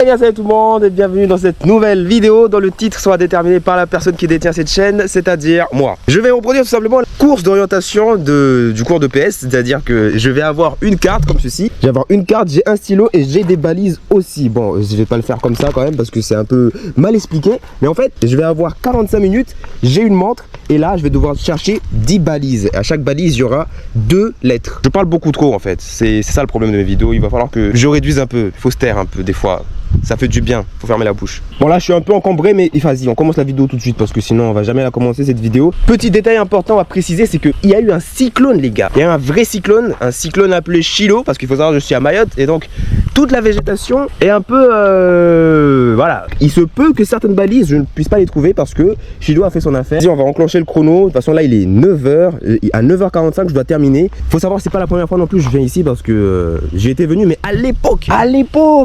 Eh bien salut tout le monde et bienvenue dans cette nouvelle vidéo dont le titre sera déterminé par la personne qui détient cette chaîne, c'est-à-dire moi. Je vais reproduire tout simplement la course d'orientation du cours de PS, c'est-à-dire que je vais avoir une carte comme ceci. Je vais avoir une carte, j'ai un stylo et j'ai des balises aussi. Bon, je vais pas le faire comme ça quand même parce que c'est un peu mal expliqué. Mais en fait, je vais avoir 45 minutes, j'ai une montre et là je vais devoir chercher 10 balises. À chaque balise, il y aura 2 lettres. Je parle beaucoup trop en fait, c'est ça le problème de mes vidéos. Il va falloir que je réduise un peu, il faut se taire un peu des fois. Ça fait du bien, faut fermer la bouche. Bon là je suis un peu encombré mais vas-y on commence la vidéo tout de suite parce que sinon on va jamais la commencer cette vidéo. Petit détail important à préciser, c'est qu'il y a eu un cyclone les gars. Il y a eu un vrai cyclone, un cyclone appelé Chilo, parce qu'il faut savoir que je suis à Mayotte et donc toute la végétation est un peu voilà. Il se peut que certaines balises je ne puisse pas les trouver parce que Chilo a fait son affaire. Vas-y on va enclencher le chrono, de toute façon là il est 9h, à 9h45 je dois terminer. Faut savoir c'est pas la première fois non plus que je viens ici parce que j'ai été venu mais à l'époque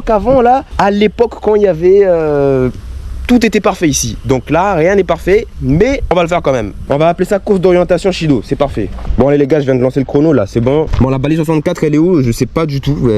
avant là, à l'époque quand il y avait tout était parfait ici. Donc là rien n'est parfait mais on va le faire quand même. On va appeler ça course d'orientation Shido, c'est parfait. Bon allez les gars, je viens de lancer le chrono là, c'est bon. Bon la balise 64 elle est où? Je sais pas du tout.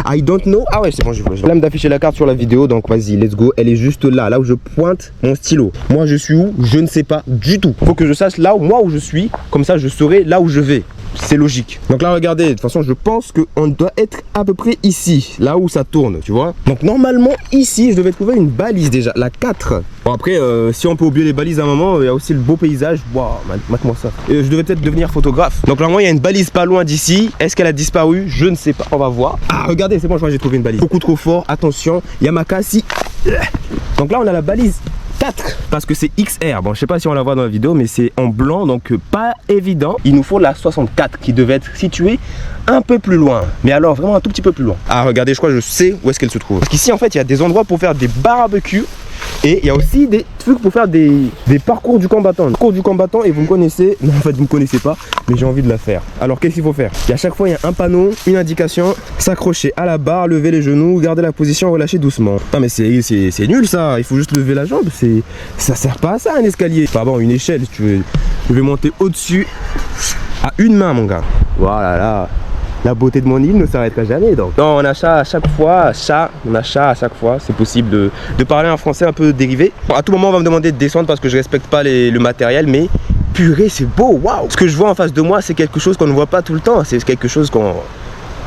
I don't know. Ah ouais c'est bon, je vois. Problème d'afficher la carte sur la vidéo, donc vas-y let's go. Elle est juste là, là où je pointe mon stylo. Moi je suis où? Je ne sais pas du tout. Faut que je sache là où je suis, comme ça je saurai là où je vais. C'est logique. Donc là regardez, de toute façon je pense qu'on doit être à peu près ici, là où ça tourne, tu vois. Donc normalement ici je devais trouver une balise déjà, la 4. Bon après si on peut oublier les balises à un moment, il y a aussi le beau paysage. Waouh, mate-moi ça. Je devais peut-être devenir photographe. Donc normalement il y a une balise pas loin d'ici. Est-ce qu'elle a disparu? Je ne sais pas, on va voir. Ah regardez, c'est bon, je crois que j'ai trouvé une balise. Beaucoup trop fort, attention, Yamakasi. Donc là on a la balise 4 parce que c'est XR. Bon je sais pas si on la voit dans la vidéo mais c'est en blanc donc pas évident. Il nous faut la 64 qui devait être située un peu plus loin, mais alors vraiment un tout petit peu plus loin. Ah regardez, je crois que je sais où est-ce qu'elle se trouve. Parce qu'ici en fait il y a des endroits pour faire des barbecues et il y a aussi des trucs pour faire des parcours du combattant. Parcours du combattant, et vous me connaissez. Non en fait vous me connaissez pas mais j'ai envie de la faire. Alors qu'est-ce qu'il faut faire? À chaque fois il y a un panneau, une indication, s'accrocher à la barre, lever les genoux, garder la position, relâcher doucement. Non mais c'est nul ça, il faut juste lever la jambe, ça sert pas à ça un escalier. Enfin bon, une échelle si tu veux. Je vais monter au-dessus à une main mon gars. Voilà là. La beauté de mon île ne s'arrêtera jamais donc. Non, on a chat à chaque fois, on a chat à chaque fois. C'est possible de parler un français un peu dérivé. Bon, à tout moment on va me demander de descendre parce que je respecte pas le matériel, mais purée c'est beau, waouh. Ce que je vois en face de moi c'est quelque chose qu'on ne voit pas tout le temps. C'est quelque chose qu'on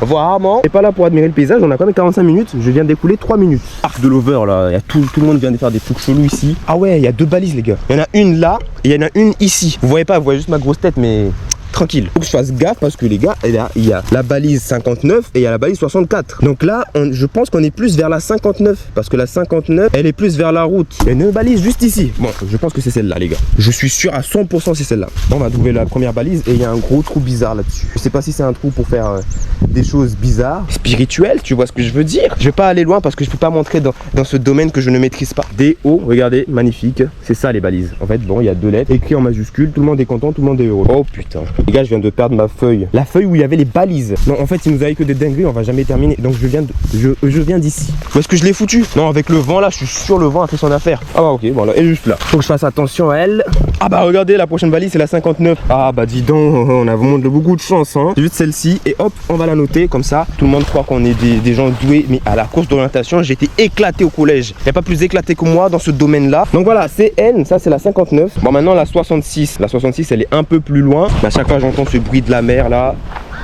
voit rarement. On n'est pas là pour admirer le paysage, on a quand même 45 minutes. Je viens d'écouler 3 minutes. Arc de l'over là, y a tout le monde vient de faire des trucs chelous ici. Ah ouais, il y a 2 balises les gars. Il y en a une là et il y en a une ici. Vous voyez pas, vous voyez juste ma grosse tête mais tranquille. Faut que je fasse gaffe parce que les gars, il y a la balise 59 et il y a la balise 64. Donc là, je pense qu'on est plus vers la 59 parce que la 59, elle est plus vers la route. Il y a une balise juste ici. Bon, je pense que c'est celle-là les gars. Je suis sûr à 100% c'est celle-là. On va trouver la première balise et il y a un gros trou bizarre là-dessus. Je sais pas si c'est un trou pour faire des choses bizarres, spirituelles, tu vois ce que je veux dire. Je vais pas aller loin parce que je peux pas montrer dans ce domaine que je ne maîtrise pas. DO, regardez, magnifique. C'est ça les balises. En fait, bon, il y a 2 lettres écrites en majuscule. Tout le monde est content, tout le monde est heureux. Oh putain. Les gars, je viens de perdre ma feuille. La feuille où il y avait les balises. Non, en fait, il nous avait que des dingueries, on va jamais terminer. Donc je viens d'ici. Où est-ce que je l'ai foutu? Non, avec le vent là, je suis sûr le vent a fait son affaire. Ah bah ok, bon là, elle est juste là. Faut que je fasse attention à elle. Ah bah regardez, la prochaine balise c'est la 59. Ah bah dis donc, on a vraiment beaucoup de chance hein. J'ai juste celle-ci et hop, on va la noter comme ça. Tout le monde croit qu'on est des gens doués, mais à la course d'orientation, j'ai été éclaté au collège. Il n'y a pas plus éclaté que moi dans ce domaine-là. Donc voilà, CN, ça c'est la 59. Bon maintenant la 66. La 66 elle est un peu plus loin. Mais à chaque fois j'entends ce bruit de la mer là.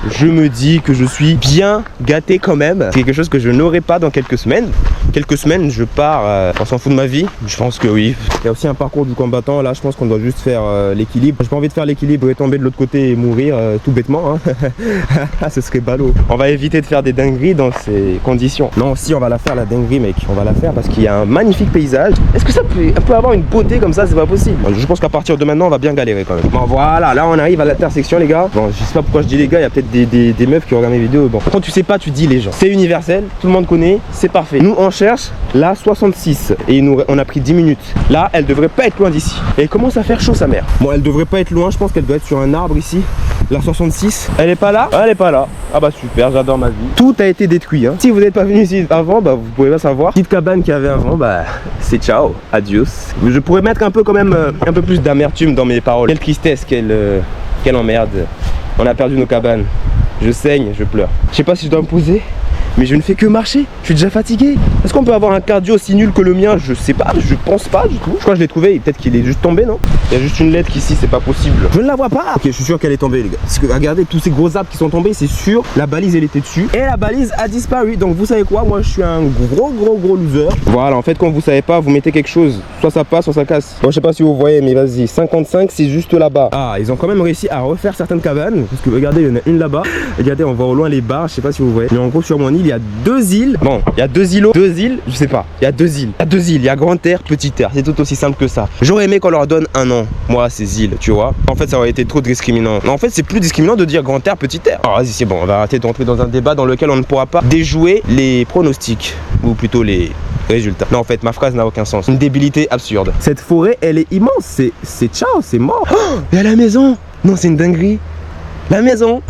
Je me dis que je suis bien gâté quand même. C'est quelque chose que je n'aurai pas dans quelques semaines. Quelques semaines, je pars, on s'en fout de ma vie. Je pense que oui. Il y a aussi un parcours du combattant. Là, je pense qu'on doit juste faire l'équilibre. J'ai pas envie de faire l'équilibre et tomber de l'autre côté et mourir tout bêtement. Hein. Ce serait ballot. On va éviter de faire des dingueries dans ces conditions. Non, si on va la faire la dinguerie, mec. On va la faire parce qu'il y a un magnifique paysage. Est-ce que ça peut avoir une beauté comme ça? C'est pas possible. Je pense qu'à partir de maintenant, on va bien galérer quand même. Bon, voilà. Là, on arrive à l'intersection, les gars. Bon, je sais pas pourquoi je dis les gars. Il y a peut-être des meufs qui regardent mes vidéos. Bon, quand tu sais pas, tu dis les gens. C'est universel, tout le monde connaît, c'est parfait. Nous on cherche la 66 et on a pris 10 minutes. Là, elle devrait pas être loin d'ici. Et elle commence à faire chaud sa mère. Bon, elle devrait pas être loin, je pense qu'elle doit être sur un arbre ici. La 66, elle est pas là? Elle est pas là. Ah bah super, j'adore ma vie. Tout a été détruit hein. Si vous n'êtes pas venu ici avant, bah vous pouvez pas savoir. Petite cabane qu'il y avait avant, bah c'est ciao, adios. Je pourrais mettre un peu quand même un peu plus d'amertume dans mes paroles. Quelle tristesse, quelle emmerde. On a perdu nos cabanes. Je saigne, je pleure. Je sais pas si je dois me poser. Mais je ne fais que marcher, je suis déjà fatigué. Est-ce qu'on peut avoir un cardio aussi nul que le mien? Je sais pas, je pense pas du tout. Je crois que je l'ai trouvé, peut-être qu'il est juste tombé, non? Il y a juste une lettre ici, c'est pas possible. Je ne la vois pas. Ok, je suis sûr qu'elle est tombée les gars. Parce que regardez tous ces gros arbres qui sont tombés, c'est sûr. La balise elle était dessus. Et la balise a disparu. Donc vous savez quoi? Moi je suis un gros loser. Voilà, en fait quand vous savez pas, vous mettez quelque chose. Soit ça passe, soit ça casse. Bon, je sais pas si vous voyez, mais vas-y. 55 c'est juste là-bas. Ah, ils ont quand même réussi à refaire certaines cabanes. Parce que regardez, il y en a une là-bas. Regardez, on voit au loin les barres, je sais pas si vous voyez. Mais en gros sur mon île, il y a 2 îles. Bon, il y a 2 îlots. 2 îles, je sais pas. Il y a 2 îles. Il y a 2 îles. Il y a Grande Terre, Petite Terre. C'est tout aussi simple que ça. J'aurais aimé qu'on leur donne un nom, moi, à ces îles, tu vois. En fait, ça aurait été trop discriminant. Non, en fait, c'est plus discriminant de dire Grande Terre, Petite Terre. Alors, vas-y, c'est bon. On va arrêter d'entrer dans un débat dans lequel on ne pourra pas déjouer les pronostics. Ou plutôt les résultats. Non, en fait, ma phrase n'a aucun sens. Une débilité absurde. Cette forêt, elle est immense. C'est ciao, c'est mort. Oh, et à la maison. Non, c'est une dinguerie. La maison.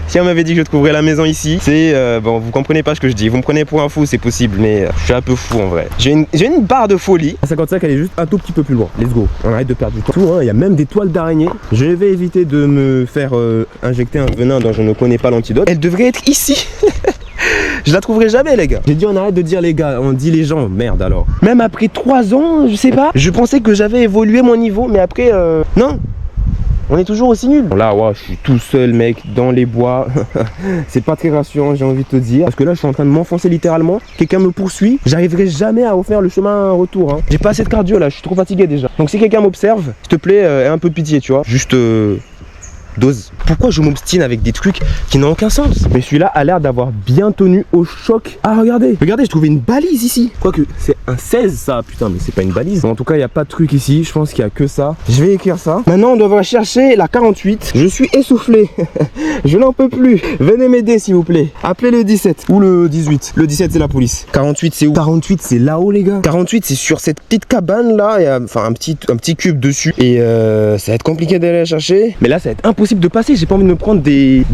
Si on m'avait dit que je trouverais la maison ici, c'est bon, vous comprenez pas ce que je dis. Vous me prenez pour un fou, c'est possible, mais je suis un peu fou en vrai. J'ai une barre de folie. La 55, elle est juste un tout petit peu plus loin. Let's go. On arrête de perdre du temps. Tout, hein, il y a même des toiles d'araignée. Je vais éviter de me faire injecter un venin dont je ne connais pas l'antidote. Elle devrait être ici. Je la trouverai jamais les gars. J'ai dit on arrête de dire les gars, on dit les gens. Merde alors. Même après 3 ans, je sais pas. Je pensais que j'avais évolué mon niveau, mais après non. On est toujours aussi nul. Là, ouais, je suis tout seul, mec, dans les bois. C'est pas très rassurant, j'ai envie de te dire. Parce que là, je suis en train de m'enfoncer littéralement. Quelqu'un me poursuit. J'arriverai jamais à refaire le chemin retour. Hein. J'ai pas assez de cardio là, je suis trop fatigué déjà. Donc, si quelqu'un m'observe, s'il te plaît, aie un peu de pitié, tu vois. Juste dose. Pourquoi je m'obstine avec des trucs qui n'ont aucun sens? Mais celui-là a l'air d'avoir bien tenu au choc. Ah, regardez, j'ai trouvé une balise ici. Quoique, c'est un 16 ça, putain, mais c'est pas une balise. En tout cas, il n'y a pas de truc ici. Je pense qu'il n'y a que ça. Je vais écrire ça. Maintenant, on devra chercher la 48. Je suis essoufflé. Je n'en peux plus. Venez m'aider, s'il vous plaît. Appelez le 17 ou le 18. Le 17, c'est la police. 48, c'est où? 48, c'est là-haut, les gars. 48, c'est sur cette petite cabane là. Il y a enfin un petit cube dessus. Et ça va être compliqué d'aller la chercher. Mais là, ça va être impossible de passer. J'ai pas envie de me prendre des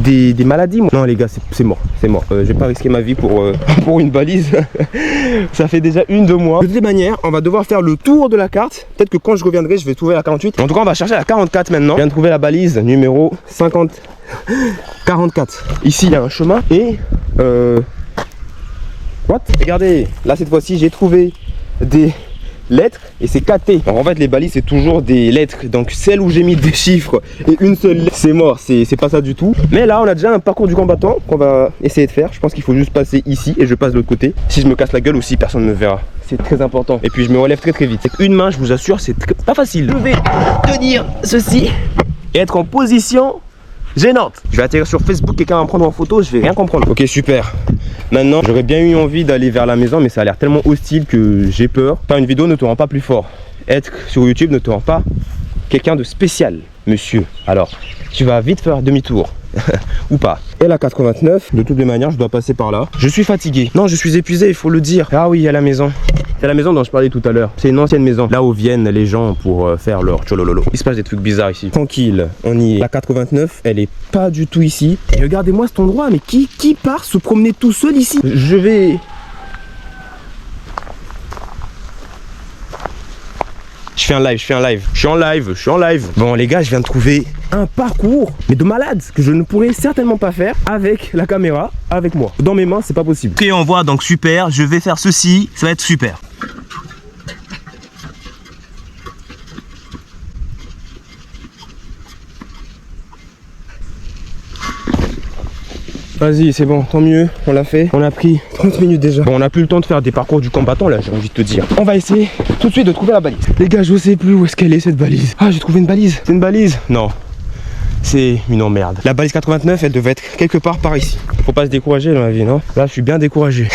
maladies moi. Non les gars, c'est mort, c'est mort. Je vais pas risquer ma vie pour une balise. Ça fait déjà une de moi. De toutes les manières, on va devoir faire le tour de la carte. Peut-être que quand je reviendrai, je vais trouver la 48. En tout cas, on va chercher la 44 maintenant. Je viens de trouver la balise numéro 44. Ici, il y a un chemin et what? Regardez, là cette fois-ci, j'ai trouvé des lettres et c'est KT. Alors en fait les balises c'est toujours des lettres, donc celle où j'ai mis des chiffres et une seule lettre, c'est mort, c'est pas ça du tout. Mais là on a déjà un parcours du combattant qu'on va essayer de faire. Je pense qu'il faut juste passer ici et je passe de l'autre côté. Si je me casse la gueule aussi, personne ne me verra. C'est très important. Et puis je me relève très vite. C'est une main, je vous assure, c'est pas facile. Je vais tenir ceci et être en position gênante. Je vais atterrir sur Facebook, quelqu'un va me prendre en photo, je vais rien comprendre. Ok, super. Maintenant, j'aurais bien eu envie d'aller vers la maison, mais ça a l'air tellement hostile que j'ai peur. Faire une vidéo ne te rend pas plus fort. Être sur YouTube ne te rend pas quelqu'un de spécial, monsieur. Alors, tu vas vite faire demi-tour. Ou pas. Et la 89, de toutes les manières, je dois passer par là. Je suis fatigué. Non, je suis épuisé, il faut le dire. Ah oui, à la maison. C'est la maison dont je parlais tout à l'heure. C'est une ancienne maison. Là où viennent les gens pour faire leur tcholololo. Il se passe des trucs bizarres ici. Tranquille, on y est. La 89, elle est pas du tout ici. Et regardez-moi cet endroit, mais qui part se promener tout seul ici? Je vais... Je fais un live. Bon les gars, je viens de trouver un parcours, mais de malade, que je ne pourrais certainement pas faire avec la caméra, avec moi. Dans mes mains, c'est pas possible. Ok, on voit, donc super, je vais faire ceci, ça va être super. Vas-y, c'est bon, tant mieux, on l'a fait. On a pris 30 minutes déjà. Bon, on n'a plus le temps de faire des parcours du combattant là, j'ai envie de te dire. On va essayer tout de suite de trouver la balise. Les gars, je sais plus où est-ce qu'elle est cette balise. Ah, j'ai trouvé une balise. C'est une balise? Non. C'est une emmerde. La balise 89, elle devait être quelque part par ici. Faut pas se décourager dans la vie, non? Là, je suis bien découragé.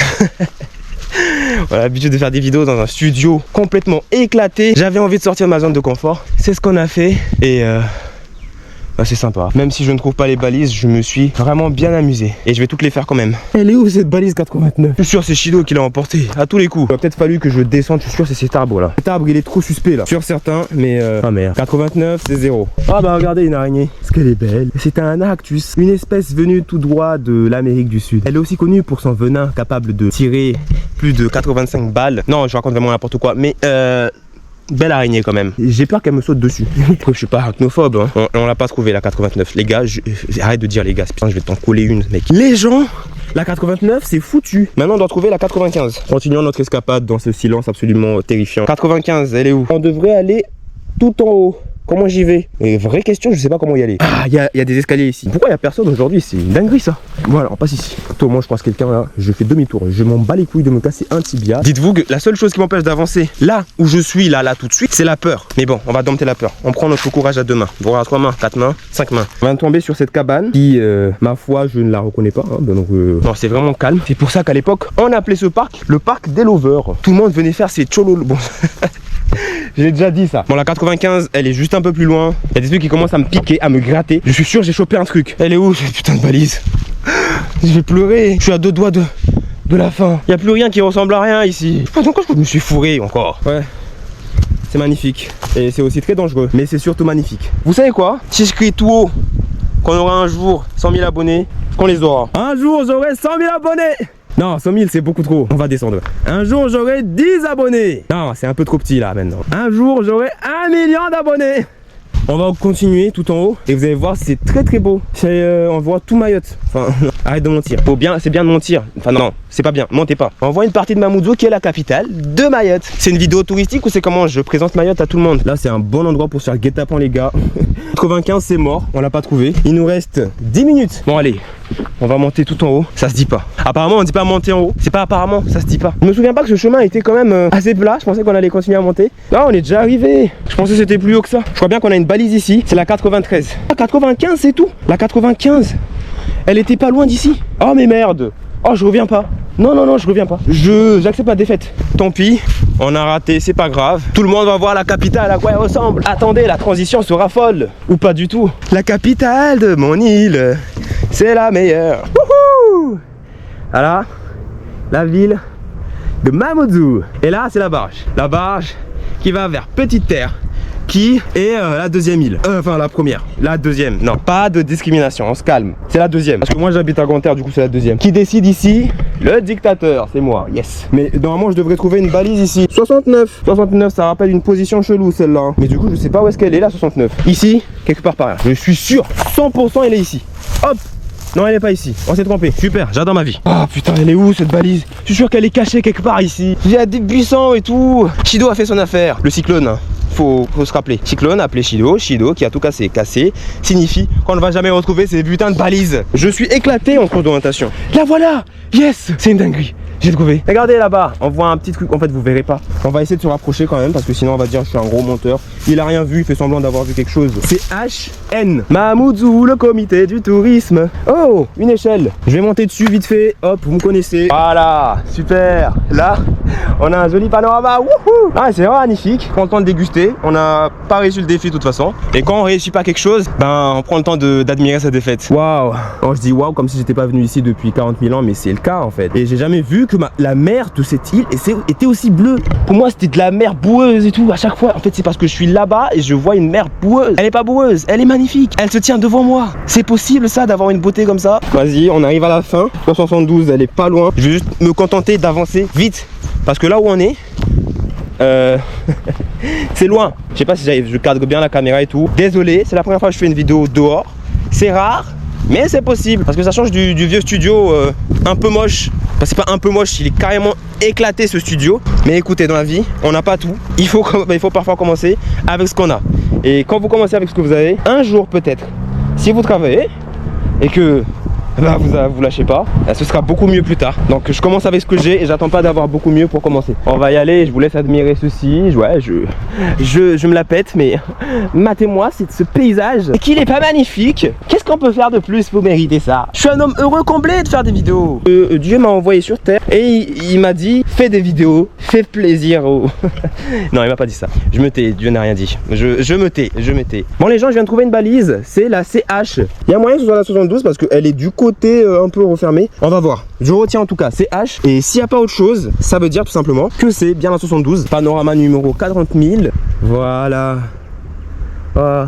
On a l'habitude de faire des vidéos dans un studio complètement éclaté. J'avais envie de sortir de ma zone de confort. C'est ce qu'on a fait et bah, c'est sympa. Même si je ne trouve pas les balises, je me suis vraiment bien amusé. Et je vais toutes les faire quand même. Elle est où cette balise 89? Je suis sûr c'est Shido qui l'a emporté à tous les coups. Il a peut-être fallu que je descende, je suis sûr c'est cet arbre là. Cet arbre il est trop suspect là. Sur certains, mais ah merde. 89 c'est 0. Ah bah regardez une araignée. Est-ce qu'elle est belle? C'est un arctus, une espèce venue tout droit de l'Amérique du Sud. Elle est aussi connue pour son venin capable de tirer plus de 85 balles. Non, je raconte vraiment n'importe quoi. Mais belle araignée quand même. J'ai peur qu'elle me saute dessus. Je suis pas arachnophobe, hein. On l'a pas trouvé la 89. Les gars, arrête de dire les gars, putain, je vais t'en coller une, mec. Les gens, la 89 c'est foutu. Maintenant on doit trouver la 95. Continuons notre escapade dans ce silence absolument terrifiant. 95, elle est où? On devrait aller tout en haut. Comment j'y vais? Et vraie question, je sais pas comment y aller. Ah, il y a des escaliers ici. Pourquoi il y a personne aujourd'hui? C'est une dinguerie ça. Voilà, on passe ici. Toi, moi je pense quelqu'un là, je fais demi-tour. Je m'en bats les couilles de me casser un tibia. Dites-vous que la seule chose qui m'empêche d'avancer là où je suis, là tout de suite, c'est la peur. Mais bon, on va dompter la peur. On prend notre courage à 2 mains. Voire à 3 mains, 4 mains, 5 mains. On va tomber sur cette cabane qui, ma foi, je ne la reconnais pas. Hein, donc, non, c'est vraiment calme. C'est pour ça qu'à l'époque, on appelait ce parc le parc des lovers. Tout le monde venait faire ses cholos. Bon. J'ai déjà dit ça. Bon, la 95, elle est juste un peu plus loin. Il y a des trucs qui commencent à me piquer, à me gratter. Je suis sûr, j'ai chopé un truc. Elle est où cette putain de balise? Je vais pleurer. Je suis à 2 doigts de la fin. Il n'y a plus rien qui ressemble à rien ici. Je sais pas encore, je me suis fourré encore. Ouais. C'est magnifique. Et c'est aussi très dangereux. Mais c'est surtout magnifique. Vous savez quoi? Si je crie tout haut qu'on aura un jour 100 000 abonnés, qu'on les aura. Un jour, j'aurai 100 000 abonnés. Non, 100 000 c'est beaucoup trop, on va descendre. Un jour j'aurai 10 abonnés. Non, c'est un peu trop petit là maintenant. Un jour j'aurai 1 million d'abonnés. On va continuer tout en haut et vous allez voir, c'est très très beau. On voit tout Mayotte. Enfin, arrête de mentir. C'est bien de mentir. Enfin non, c'est pas bien, mentez pas. On voit une partie de Mamoudzou qui est la capitale de Mayotte. C'est une vidéo touristique ou c'est comment je présente Mayotte à tout le monde? Là c'est un bon endroit pour se faire guet-apens les gars. 95 c'est mort, on l'a pas trouvé. Il nous reste 10 minutes. Bon allez, on va monter tout en haut. Ça se dit pas. Apparemment on dit pas monter en haut. C'est pas apparemment, ça se dit pas. Je me souviens pas que ce chemin était quand même assez plat. Je pensais qu'on allait continuer à monter. Là on est déjà arrivé. Je pensais que c'était plus haut que ça. Je crois bien qu'on a une balise ici. C'est la 93. La 95 c'est tout. La 95, elle était pas loin d'ici. Oh mais merde. Oh je reviens pas. Non, je reviens pas. J'accepte la défaite. Tant pis, on a raté, c'est pas grave. Tout le monde va voir la capitale à quoi elle ressemble. Attendez, la transition sera folle. Ou pas du tout. La capitale de mon île, c'est la meilleure. Wouhou! Voilà, la ville de Mamoudzou. Et là, c'est la barge. La barge qui va vers Petite Terre. Qui est la deuxième île. Enfin la première. La deuxième. Non, pas de discrimination, on se calme. C'est la deuxième. Parce que moi j'habite à Grande-Terre, du coup c'est la deuxième. Qui décide ici? Le dictateur, c'est moi, yes. Mais normalement je devrais trouver une balise ici. 69. 69, ça rappelle une position chelou celle-là. Mais du coup je sais pas où est-ce qu'elle est la 69. Ici, quelque part par là. Je suis sûr, 100% elle est ici. Hop. Non, elle est pas ici. On s'est trompé. Super, j'adore ma vie. Ah putain, elle est où cette balise? Je suis sûr qu'elle est cachée quelque part ici. Il y a des buissons et tout. Shido a fait son affaire. Le cyclone. Faut se rappeler. Cyclone appelé Shido. Shido qui a tout cassé. Cassé signifie qu'on ne va jamais retrouver ces putains de balises. Je suis éclaté en cours d'orientation. La voilà. Yes. C'est une dinguerie. J'ai trouvé. Regardez là-bas, on voit un petit truc. En fait, vous verrez pas. On va essayer de se rapprocher quand même parce que sinon on va dire je suis un gros menteur. Il a rien vu, il fait semblant d'avoir vu quelque chose. C'est HN. Mamoudzou, le comité du tourisme. Oh, une échelle. Je vais monter dessus vite fait. Hop, vous me connaissez. Voilà, super. Là, on a un joli panorama. Wouhou. Ah, c'est vraiment magnifique. On prend le temps de déguster. On n'a pas réussi le défi de toute façon. Et quand on réussit pas quelque chose, ben on prend le temps d'admirer sa défaite. Waouh. Alors je dis waouh comme si j'étais pas venu ici depuis 40 000 ans, mais c'est le cas en fait. Et j'ai jamais vu que la mer de cette île était aussi bleue. Pour moi c'était de la mer boueuse et tout à chaque fois. En fait c'est parce que je suis là-bas et je vois une mer boueuse. Elle est pas boueuse, elle est magnifique. Elle se tient devant moi. C'est possible ça d'avoir une beauté comme ça. Vas-y, on arrive à la fin. 172, elle est pas loin. Je vais juste me contenter d'avancer vite. Parce que là où on est, c'est loin. Je sais pas si je cadre bien la caméra et tout. Désolé, c'est la première fois que je fais une vidéo dehors. C'est rare, mais c'est possible. Parce que ça change du vieux studio un peu moche. Enfin, c'est pas un peu moche, il est carrément éclaté ce studio. Mais écoutez, dans la vie, on n'a pas tout. Il faut parfois commencer avec ce qu'on a. Et quand vous commencez avec ce que vous avez, un jour peut-être, si vous travaillez et que bah, vous lâchez pas, ce sera beaucoup mieux plus tard. Donc je commence avec ce que j'ai et j'attends pas d'avoir beaucoup mieux pour commencer. On va y aller, je vous laisse admirer ceci. Ouais, je me la pète, mais matez-moi ce paysage et qu'il est pas magnifique. Qu'est-ce qu'on peut faire de plus pour mériter ça? Je suis un homme heureux comblé de faire des vidéos. Dieu m'a envoyé sur terre et il m'a dit fais des vidéos, fais plaisir aux... Non, il m'a pas dit ça. Je me tais, Dieu n'a rien dit. Je me tais. Bon les gens, je viens de trouver une balise, c'est la CH. Il y a moyen que ce soit la 72 parce qu'elle est du côté un peu refermé. On va voir. Je retiens en tout cas CH. Et s'il n'y a pas autre chose, ça veut dire tout simplement que c'est bien la 72. Panorama numéro 40 000. Voilà. Oh,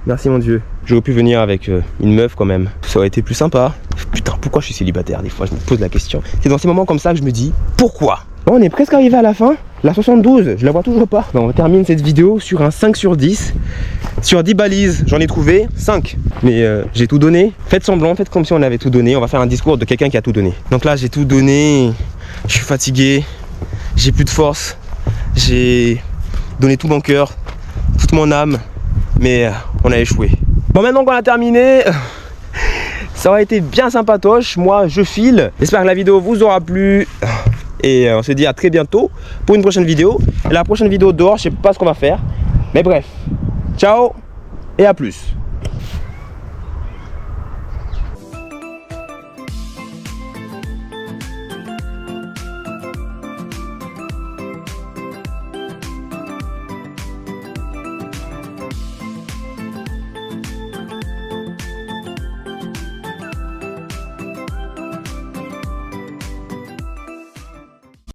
merci mon Dieu. J'aurais pu venir avec une meuf quand même. Ça aurait été plus sympa. Putain, pourquoi je suis célibataire des fois? Je me pose la question. C'est dans ces moments comme ça que je me dis pourquoi? Bon, on est presque arrivé à la fin. La 72, je la vois toujours pas. Bon, on termine cette vidéo sur un 5 sur 10. Sur 10 balises, j'en ai trouvé 5. Mais j'ai tout donné. Faites semblant, faites comme si on avait tout donné. On va faire un discours de quelqu'un qui a tout donné. Donc là, j'ai tout donné. Je suis fatigué. J'ai plus de force. J'ai donné tout mon cœur, toute mon âme. Mais on a échoué. Bon, maintenant qu'on a terminé, ça aurait été bien sympatoche. Moi, je file. J'espère que la vidéo vous aura plu. Et on se dit à très bientôt pour une prochaine vidéo. Et la prochaine vidéo dehors, je sais pas ce qu'on va faire. Mais bref, ciao et à plus.